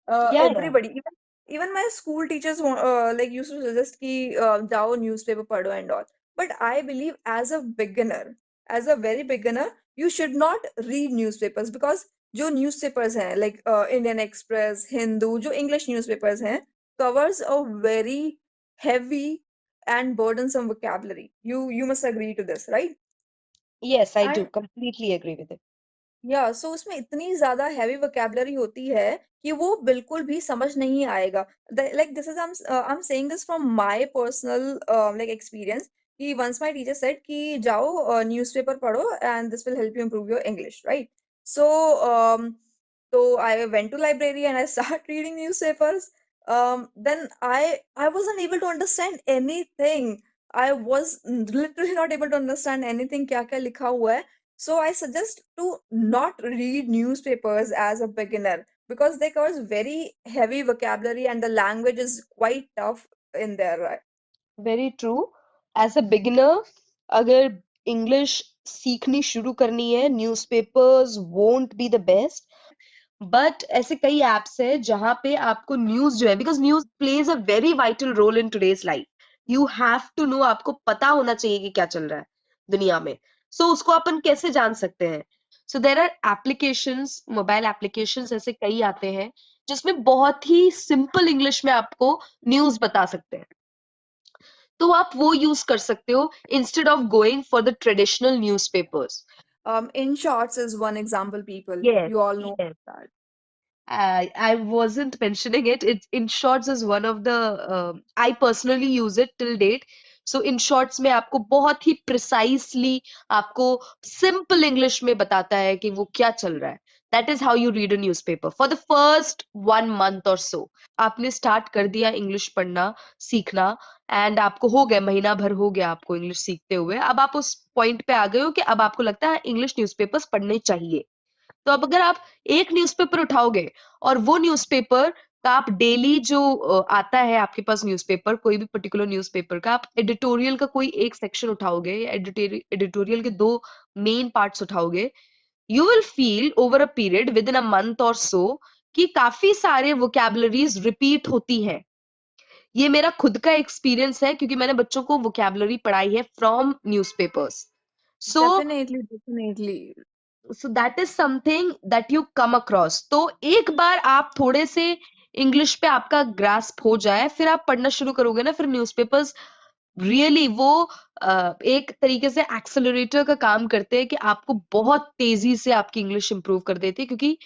Yeah, yeah. Everybody, even my school teachers like used to suggest कि जाओ newspaper पढ़ो and all. But I believe as a beginner, as a very beginner, you should not read newspapers, because जो newspapers हैं like Indian Express, Hindu, जो English newspapers हैं, covers a very heavy and burdensome vocabulary. You must agree to this, right? Yes, I do And completely agree with it. या सो उसमें इतनी ज्यादा heavy vocabulary होती है कि वो बिल्कुल भी समझ नहीं आएगा. Like this is I am saying this from my personal like experience कि वंस माय टीचर सेड कि जाओ न्यूज़पेपर पढ़ो and this will help you improve your English, right? So so I went to library and I started reading newspapers. Then I wasn't able to understand anything. I was literally not able to understand anything क्या क्या लिखा हुआ है. So I suggest to not read newspapers as a beginner because they cause very heavy vocabulary and the language is quite tough in there, right? Very true. As a beginner, अगर English सीखनी शुरू करनी है, newspapers won't be the best. But ऐसे कई apps है जहां पे आपको न्यूज जो है, because news plays a very vital role in today's life. You have to know, आपको पता होना चाहिए कि क्या चल रहा है दुनिया में. सो उसको अपन कैसे जान सकते हैं? So there are applications, mobile applications ऐसे कई आते हैं जिसमें बहुत ही सिंपल इंग्लिश में आपको न्यूज बता सकते हैं. तो आप वो यूज कर सकते हो instead of going for the traditional newspapers. In shorts is one example, people. Yes, You all know yes. that. I wasn't mentioning it. It in shorts is one of the I personally use it till date. So in shorts में आपको बहुत ही precisely, आपको simple English में बताता है कि वो क्या चल रहा है. That is how you read a newspaper. For the first 1 month or so, आपने start कर दिया English पढ़ना, सीखना, and आपको हो गया, महीना भर हो गया आपको English सीखते हुए. अब आप उस point पे आ गए हो कि अब आपको लगता है English newspapers पढ़ने चाहिए. तो अब अगर आप एक न्यूज़पेपर उठाओगे और वो न्यूज़पेपर का आप डेली जो आता है आपके पास न्यूज़पेपर, कोई भी पर्टिकुलर न्यूज़पेपर का, आप एडिटोरियल का कोई एक सेक्शन उठाओगे या एडिटोरियल के दो मेन पार्ट्स उठाओगे, you will feel over a period within a month और सो कि काफी सारे वोकैबुलरीज रिपीट होती हैं. ये मेरा खुद का एक्सपीरियंस है क्योंकि मैंने बच्चों को वोकैबुलरी पढ़ाई है from newspapers. So Definitely, definitely. So that is something that you come across. तो एक बार आप थोड़े से इंग्लिश पे आपका ग्रास्प हो जाए, फिर आप पढ़ना शुरू करोगे ना, फिर न्यूज़पेपर्स रियली वो एक तरीके से एक्सेलरेटर का काम करते हैं कि आपको बहुत तेजी से आपकी इंग्लिश इंप्रूव कर देते हैं. क्योंकि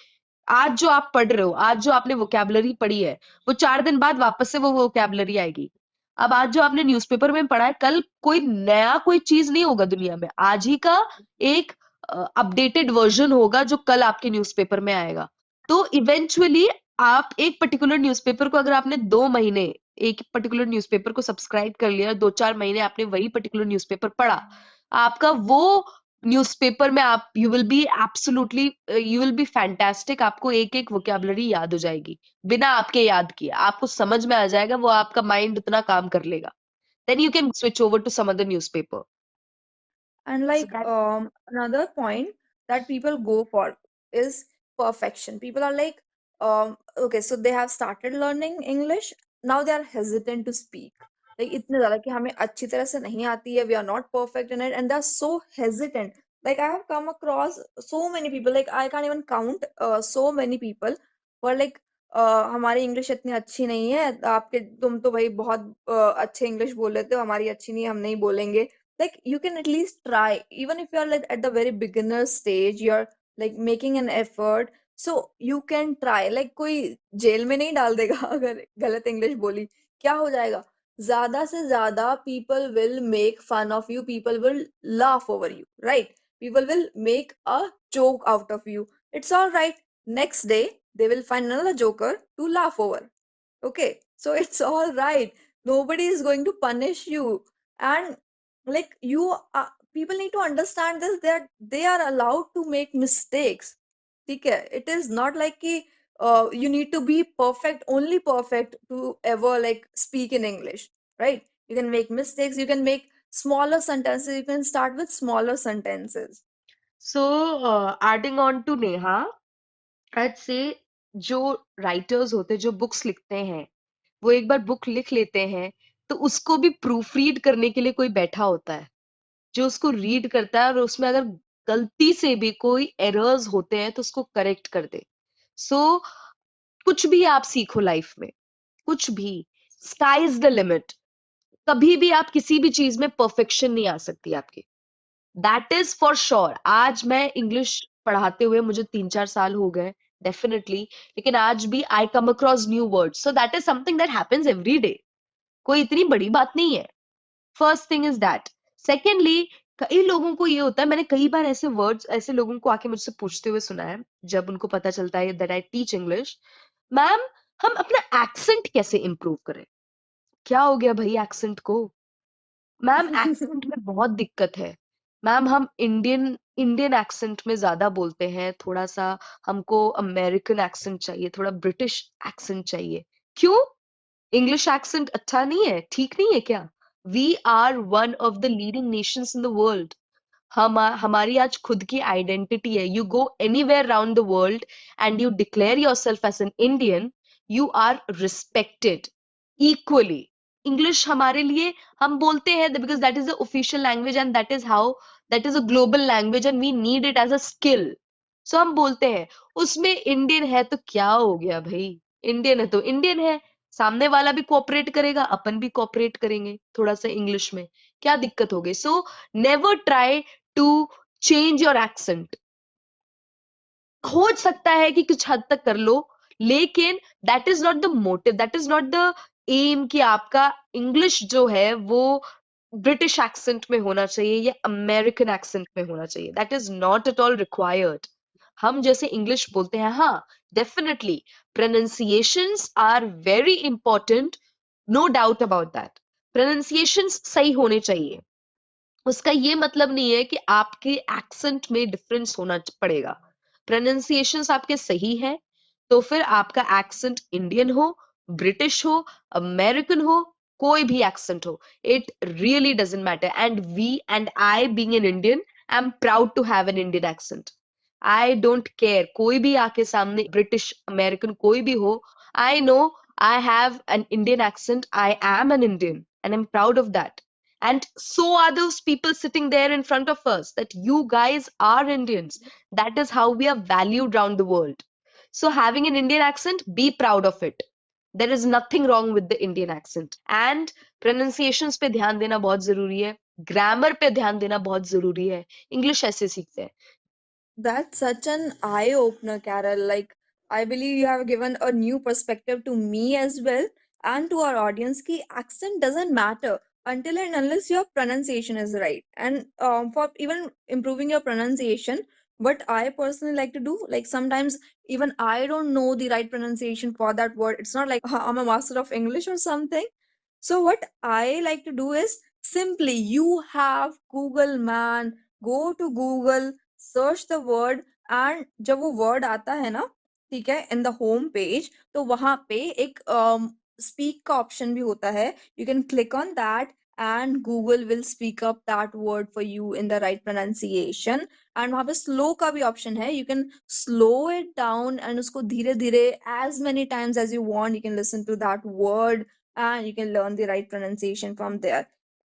आज जो आप पढ़ रहे हो, आज जो आपने वोकैबुलरी पढ़ी है, वो 4 दिन बाद वापस से वो वोकैबुलरी आएगी. अब आज जो आपने न्यूज़पेपर में पढ़ा है, कल कोई नया कोई चीज नहीं होगा दुनिया में. आज ही का एक अपडेटेड वर्जन होगा जो कल आपके न्यूज़पेपर में आएगा. तो इवेंचुअली आप एक पर्टिकुलर न्यूज़पेपर को, अगर आपने 2 महीने एक पर्टिकुलर न्यूज़पेपर को सब्सक्राइब कर लिया, 2-4 महीने आपने वही पर्टिकुलर न्यूज़पेपर पढ़ा, आपका वो न्यूज़पेपर में आप यू विल बी फैंटास्टिक. आपको एक-एक वोकैबुलरी याद हो जाएगी, बिना आपके याद किए. आपको समझ में आ जाएगा, वो आपका माइंड उतना काम कर लेगा. Then you can switch over to some other newspaper. And So like that another point that people go for is perfection. People are like, okay, so they have started learning English. Now they are hesitant to speak. Like इतने ज़्यादा कि हमें अच्छी तरह से नहीं आती है. We are not perfect in it, and they are so hesitant. Like I have come across so many people. Like I can't even count so many people who are like, हमारी इंग्लिश इतनी अच्छी नहीं है. आपके तुम तो भाई बहुत अच्छे इंग्लिश बोल लेते हो. हमारी अच्छी नहीं है, हम नहीं बोलेंगे. Like you can at least try even if you're like at the very beginner stage, you're like making an effort, so you can try. like कोई जेल में नहीं डाल देगा अगर गलत इंग्लिश बोली. क्या हो जाएगा? ज्यादा से ज्यादा people will make fun of you, people will laugh over you, right? People will make a joke out of you. It's all right. Next day they will find another joker to laugh over. Okay, so it's all right. Nobody is going to punish you. And like people need to understand this, that they are allowed to make mistakes. ठीक है? It is not like कि you need to be perfect, only perfect to ever like speak in English, right? You can make mistakes, you can make smaller sentences, you can start with smaller sentences. adding on to Neha, I'd say जो writers होते हैं, जो books लिखते हैं, वो एक बार book लिख लेते हैं, तो उसको भी प्रूफ रीड करने के लिए कोई बैठा होता है, जो उसको रीड करता है और उसमें अगर गलती से भी कोई एरर्स होते हैं तो उसको करेक्ट कर दे. सो कुछ भी आप सीखो लाइफ में, कुछ भी, स्काई इज द लिमिट. कभी भी आप किसी भी चीज में परफेक्शन नहीं आ सकती आपकी, दैट इज फॉर श्योर। आज मैं इंग्लिश पढ़ाते हुए मुझे 3-4 साल हो गए डेफिनेटली, लेकिन आज भी I come across new words, so that is something that happens every day, कोई इतनी बड़ी बात नहीं है। First thing is that. Secondly, कई लोगों को ये होता है, मैंने कई बार ऐसे वर्ड्स ऐसे लोगों को आके मुझसे पूछते हुए सुना है, जब उनको पता चलता है that I teach English, ma'am हम अपना एक्सेंट कैसे इंप्रूव करें? क्या हो गया भाई एक्सेंट को? मैम एक्सेंट में बहुत दिक्कत है। मैम हम इंडियन इंडियन एक्सेंट में ज्यादा बोलते हैं, थोड़ा सा हमको अमेरिकन एक्सेंट चाहिए, थोड़ा ब्रिटिश एक्सेंट चाहिए। क्यों? इंग्लिश एक्सेंट अच्छा नहीं है, ठीक नहीं है क्या? We are one of the leading nations in the world. हमारी आज खुद की आइडेंटिटी है। You go anywhere around the world and you declare yourself as an Indian, you are respected equally. English हमारे लिए, हम बोलते हैं because that is the official language and that is how, that is a global language and we need it as a skill. So हम बोलते हैं। उसमें Indian है तो क्या हो गया भाई? इंडियन है तो इंडियन है, सामने वाला भी कोऑपरेट करेगा, अपन भी कोऑपरेट करेंगे थोड़ा सा इंग्लिश में, क्या दिक्कत हो गई? So never try to change your accent. हो सकता है कि कुछ हद तक कर लो, लेकिन that is not the motive, that is not the aim कि आपका इंग्लिश जो है वो ब्रिटिश एक्सेंट में होना चाहिए या अमेरिकन एक्सेंट में होना चाहिए। That is not at all required. हम जैसे इंग्लिश बोलते हैं, हाँ, definitely pronunciations are very important, no doubt about that. Pronunciations सही होने चाहिए, उसका ये मतलब नहीं है कि आपके एक्सेंट में डिफरेंस होना पड़ेगा। प्रोनाउंसिएशंस आपके सही है तो फिर आपका एक्सेंट इंडियन हो, ब्रिटिश हो, अमेरिकन हो, कोई भी एक्सेंट हो, it really doesn't matter. And we and I being an Indian, I am proud to have an Indian accent. I don't care कोई भी आके सामने ब्रिटिश अमेरिकन कोई भी हो, I know I have an Indian accent, I am an Indian and I am proud of that. And so are those people sitting there in front of us, that you guys are Indians. That is how we are valued around the world. So having an Indian accent, be proud of it. There is nothing wrong with the Indian accent. And pronunciations पे ध्यान देना बहुत जरूरी है, grammar पे ध्यान देना बहुत जरूरी है। English ऐसे सीखते हैं। That's such an eye opener, Carol. Like, I believe you have given a new perspective to me as well and to our audience. Ki accent doesn't matter until and unless your pronunciation is right. And for even improving your pronunciation, what I personally like to do, like sometimes even I don't know the right pronunciation for that word. It's not like I'm a master of English or something. So what I like to do is simply you have Google man, go to Google, search the word, and जब वो word आता है ना, ठीक है, in the home page, तो वहां पे एक स्पीक का ऑप्शन भी होता है। You can click on that and Google will speak up that word for you in the right pronunciation. And वहां पे स्लो का भी ऑप्शन है, you can slow it down and उसको धीरे धीरे as many times as you want you can listen to that word and you can learn the right pronunciation from there.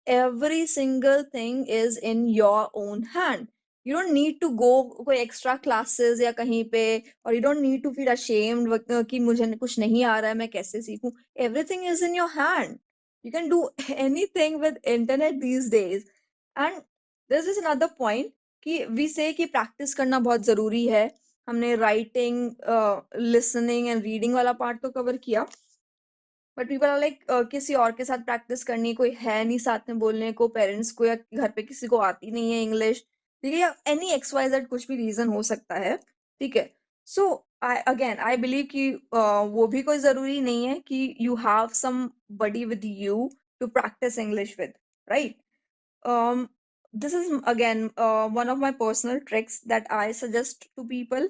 Every single thing is in your own hand. You don't need to go कोई extra classes या कहीं पे, और you don't need to feel ashamed कि मुझे कुछ नहीं आ रहा है, मैं कैसे सीखूं। Everything is in your hand, you can do anything with internet these days. And this is another point कि वी से कि प्रैक्टिस करना बहुत जरूरी है। हमने राइटिंग, लिसनिंग एंड रीडिंग वाला पार्ट तो कवर किया, बट पीपल आर लाइक किसी और के साथ प्रैक्टिस करनी, कोई है नहीं साथ में बोलने को, पेरेंट्स को या घर पे किसी को आती नहीं है इंग्लिश, ठीक है, या एनी एक्स वाई जेड कुछ भी रीजन हो सकता है, ठीक है। सो आई अगेन आई बिलीव कि वो भी कोई जरूरी नहीं है कि you have somebody with you to practice English with, right? um this is again one of my personal tricks that I suggest to people.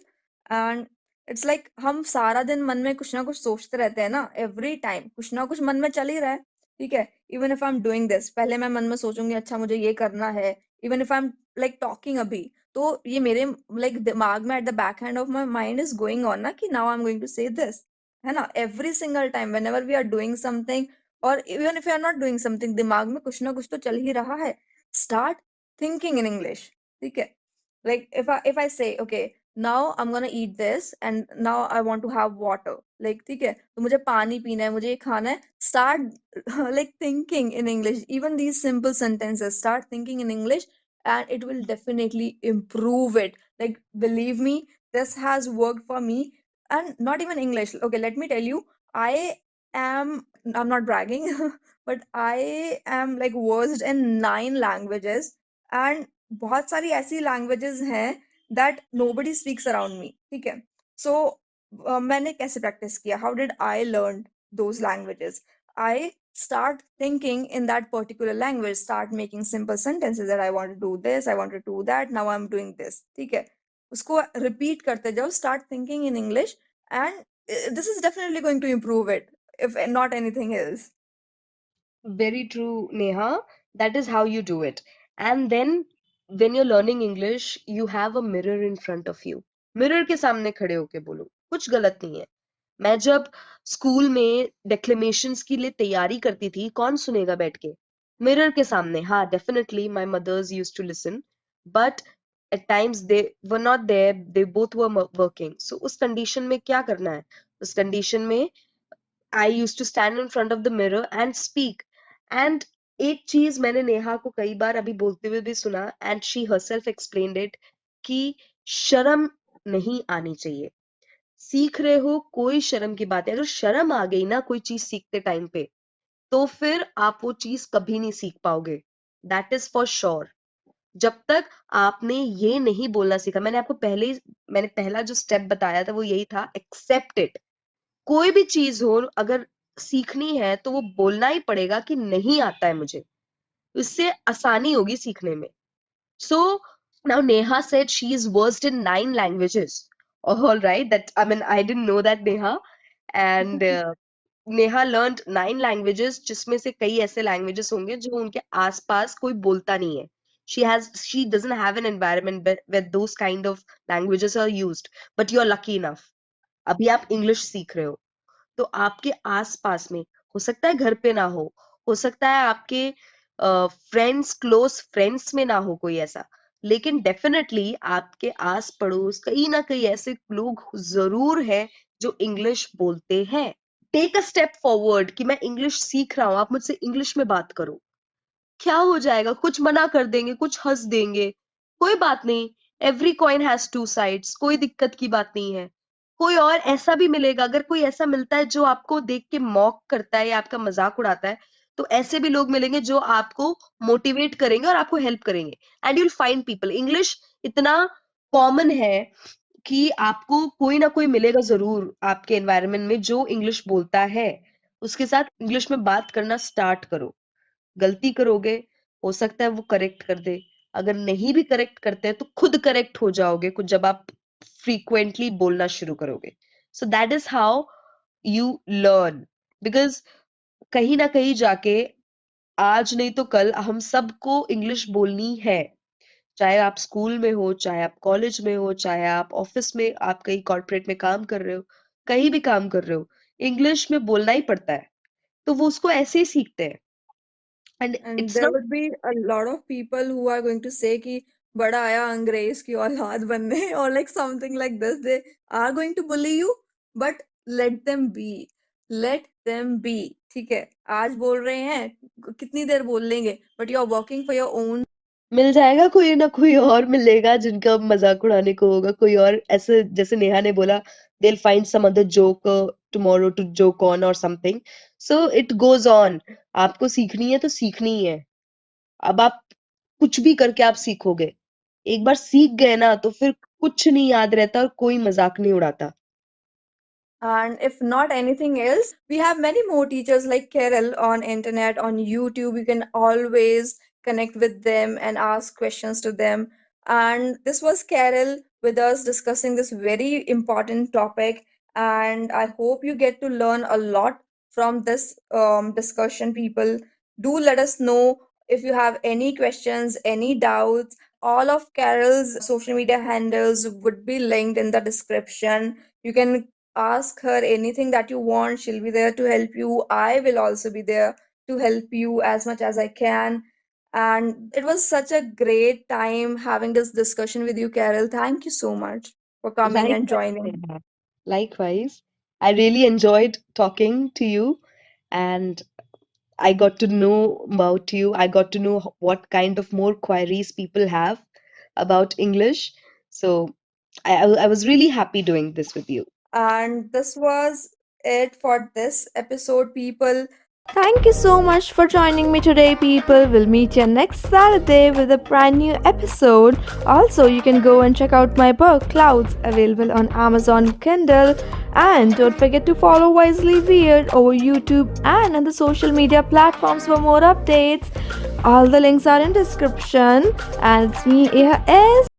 And it's like हम सारा दिन मन में कुछ ना कुछ सोचते रहते हैं ना, एवरी टाइम कुछ ना कुछ मन में चल ही रहा है, ठीक है। Even if I am doing this, पहले मैं मन में सोचूंगी अच्छा मुझे ये करना है। Even if I am like talking अभी, तो ये मेरे लाइक दिमाग में at the back hand of my mind is going on ना कि now I am going to say this, है ना। Every single time whenever we are doing something, और even if you are not doing something, दिमाग में कुछ ना कुछ तो चल ही रहा है। Start thinking in English, ठीक है। Like if I say, okay, now I'm gonna eat this and now I want to have water. Like, ठीक है, तो मुझे पानी पीना है, मुझे ये खाना है. Start like thinking in English. Even these simple sentences, start thinking in English and it will definitely improve it. Like, believe me, this has worked for me. And not even English. Okay, let me tell you, I I'm not bragging, but I am like versed in 9 languages. And बहुत सारी ऐसी languages हैं that nobody speaks around me. ठीक है. So मैंने कैसे practice किया? How did I learn those languages? I start thinking in that particular language, start making simple sentences that I want to do this, I want to do that, now I'm doing this. ठीक है. उसको repeat करते जाओ, start thinking in English, and this is definitely going to improve it, if not anything else. Very true, Neha. That is how you do it. And then when you're learning English, you have a mirror in front of you. Mirror के सामने खड़े होके बोलो, कुछ गलत नहीं है. मैं जब स्कूल में डेक्लेमेशंस के लिए तैयारी करती थी, कौन सुनेगा बैठ के? मिरर के सामने. हाँ, definitely my mothers used to listen, but at times they were not there, they both were working. So उस कंडीशन में क्या करना है? उस कंडीशन में I used to stand in front of the mirror and speak. And एक चीज मैंने नेहा को कई बार अभी बोलते हुए भी सुना, and she herself explained it, कि शर्म नहीं आनी चाहिए. सीख रहे हो, कोई शर्म की बात है. अगर शर्म आ गई ना कोई चीज सीखते टाइम पे, तो फिर आप वो चीज कभी नहीं सीख पाओगे. That is for sure. जब तक आपने ये नहीं बोलना सीखा, मैंने पहला जो स्टेप बताया था वो यही था, एक्सेप्ट इट. कोई भी चीज हो, अगर सीखनी है तो वो बोलना ही पड़ेगा कि नहीं आता है मुझे. इससे आसानी होगी सीखने में. सो now Neha said she is versed in 9 languages. All right, that I mean I didn't know that, Neha. And Neha learned 9 languages, जिसमें से कई ऐसे languages होंगे जो उनके आसपास कोई बोलता नहीं है. She doesn't have an environment where those kind of languages are used. But you're lucky enough. अभी आप English सीख रहे हो, तो आपके आसपास में, हो सकता है घर पे ना हो सकता है आपके फ्रेंड्स, क्लोज फ्रेंड्स में ना हो कोई ऐसा, लेकिन डेफिनेटली आपके आस पड़ोस कहीं ना कहीं ऐसे लोग जरूर हैं जो इंग्लिश बोलते हैं. टेक अ स्टेप फॉरवर्ड कि मैं इंग्लिश सीख रहा हूं, आप मुझसे इंग्लिश में बात करो. क्या हो जाएगा? कुछ मना कर देंगे, कुछ हंस देंगे, कोई बात नहीं. Every coin has two sides. कोई दिक्कत की बात नहीं है. कोई और ऐसा भी मिलेगा. अगर कोई ऐसा मिलता है जो आपको देख के मॉक करता है या आपका मजाक उड़ाता है, तो ऐसे भी लोग मिलेंगे जो आपको मोटिवेट करेंगे और आपको हेल्प करेंगे. And you'll find people. English इतना कॉमन है कि आपको कोई ना कोई मिलेगा जरूर आपके एनवायरनमेंट में जो इंग्लिश बोलता है. उसके साथ इंग्लिश में बात करना स्टार्ट करो. गलती करोगे, हो सकता है वो करेक्ट कर दे. अगर नहीं भी करेक्ट करते हैं तो खुद करेक्ट हो जाओगे कुछ जब आप फ्रीक्वेंटली बोलना शुरू करोगे. सो that is how you learn. Because कहीं ना कहीं जाके, आज नहीं तो कल, हम सबको इंग्लिश बोलनी है. चाहे आप स्कूल में हो, चाहे आप कॉलेज में हो, चाहे आप ऑफिस में, आप कहीं कॉर्पोरेट में काम कर रहे हो, कहीं भी काम कर रहे हो, इंग्लिश में बोलना ही पड़ता है. तो वो उसको ऐसे ही सीखते हैं. And And it's there not. would be a lot of people who are going to say कि बड़ा आया अंग्रेज की औलाद बनने, or like something like this. They are going to bully you, but let them be. Let them be. ठीक है, आज बोल रहे हैं, कितनी देर बोल लेंगे, but you are working for your own. मिल जाएगा, कोई ना कोई और मिलेगा जिनका मजाक उड़ाने को होगा. कोई और ऐसे, जैसे नेहा ने बोला, they'll find some other joke tomorrow to joke on or something. So it goes on. आपको सीखनी है तो सीखनी ही है. अब आप कुछ भी करके आप सीखोगे. एक बार सीख गए ना तो फिर कुछ नहीं याद रहता और कोई मजाक नहीं उड़ाता. And if not anything else, we have many more teachers like Carol on internet, on YouTube. You can always connect with them and ask questions to them. And this was Carol with us discussing this very important topic. And I hope you get to learn a lot from this discussion, people. Do let us know if you have any questions, any doubts. All of Carol's social media handles would be linked in the description. You can ask her anything that you want. She'll be there to help you. I will also be there to help you as much as I can. And it was such a great time having this discussion with you, Carol. Thank you so much. for coming and Likewise, joining. Neha. Likewise. I really enjoyed talking to you, and I got to know about you. I got to know what kind of more queries people have about English. So I was really happy doing this with you. And this was it for this episode, people. Thank you so much for joining me today, people. We'll meet you next Saturday with a brand new episode. Also, you can go and check out my book, Clouds, available on Amazon Kindle. And don't forget to follow Wisely Weird over YouTube and on the social media platforms for more updates. All the links are in description. And it's me, Iha S.